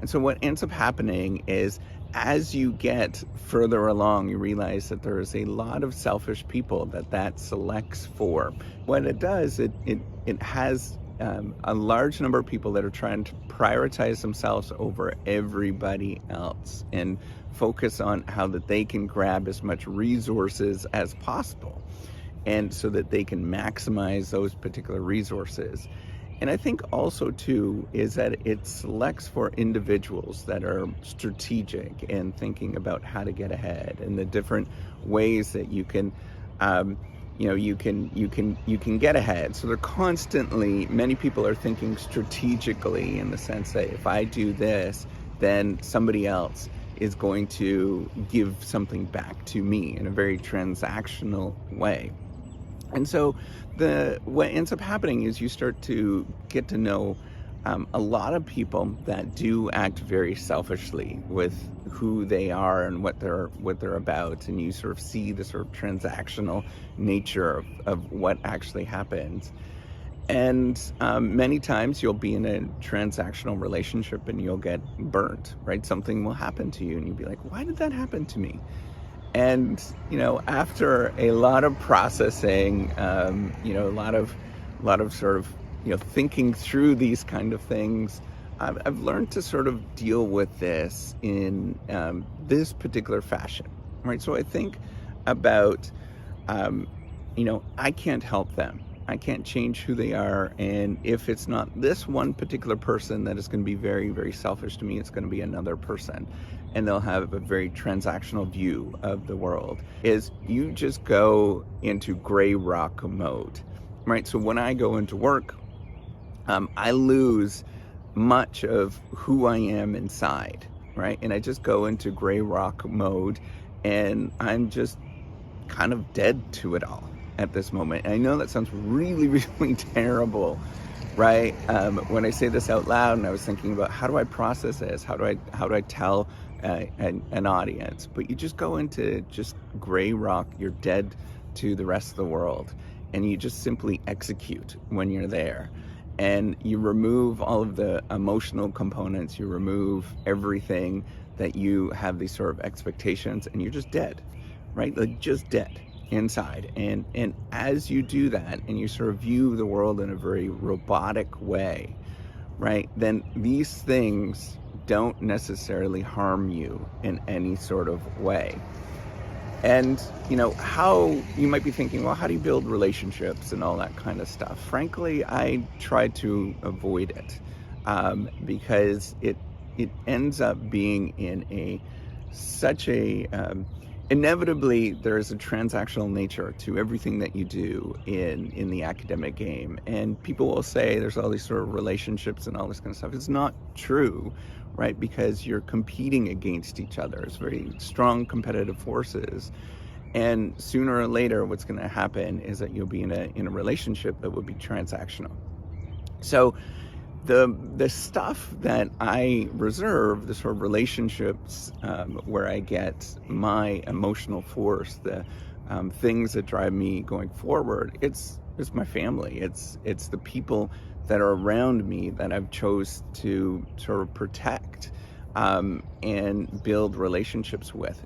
And so what ends up happening is as you get further along, you realize that there is a lot of selfish people that selects for. What it does, it has a large number of people that are trying to prioritize themselves over everybody else and focus on how that they can grab as much resources as possible, and so that they can maximize those particular resources. And I think also too is that it selects for individuals that are strategic and thinking about how to get ahead and the different ways that you can, um, you can get ahead. So they're constantly, many people are thinking strategically in the sense that if I do this, then somebody else is going to give something back to me in a very transactional way. And so what ends up happening is you start to get to know a lot of people that do act very selfishly with who they are and what they're about, and you sort of see the sort of transactional nature of what actually happens. And many times you'll be in a transactional relationship and you'll get burnt, right? Something will happen to you and you'll be like, why did that happen to me? And after a lot of processing, a lot of sort of thinking through these kind of things, I've learned to sort of deal with this in this particular fashion, right? So I think about, I can't help them. I can't change who they are. And if it's not this one particular person that is going to be very, very selfish to me, it's going to be another person. And they'll have a very transactional view of the world. Is you just go into gray rock mode, right? So when I go into work, I lose much of who I am inside, right? And I just go into gray rock mode and I'm just kind of dead to it all at this moment. And I know that sounds really, really terrible, right? When I say this out loud, and I was thinking about how do I process this? How do I tell an audience? But you just go into just gray rock. You're dead to the rest of the world, and you just simply execute when you're there. And you remove all of the emotional components. You remove everything that you have these sort of expectations, and you're just dead, right? Like just dead inside. And as you do that and you sort of view the world in a very robotic way, right, then these things don't necessarily harm you in any sort of way. And how you might be thinking, well, how do you build relationships and all that kind of stuff? Frankly, I try to avoid it, because it ends up being in such a inevitably, there is a transactional nature to everything that you do in the academic game. And people will say there's all these sort of relationships and all this kind of stuff. It's not true, right? Because you're competing against each other. It's very strong competitive forces. And sooner or later, what's going to happen is that you'll be in a relationship that will be transactional. So the stuff that I reserve, the sort of relationships where I get my emotional force, the things that drive me going forward, it's my family. It's the people that are around me that I've chose to sort of protect and build relationships with.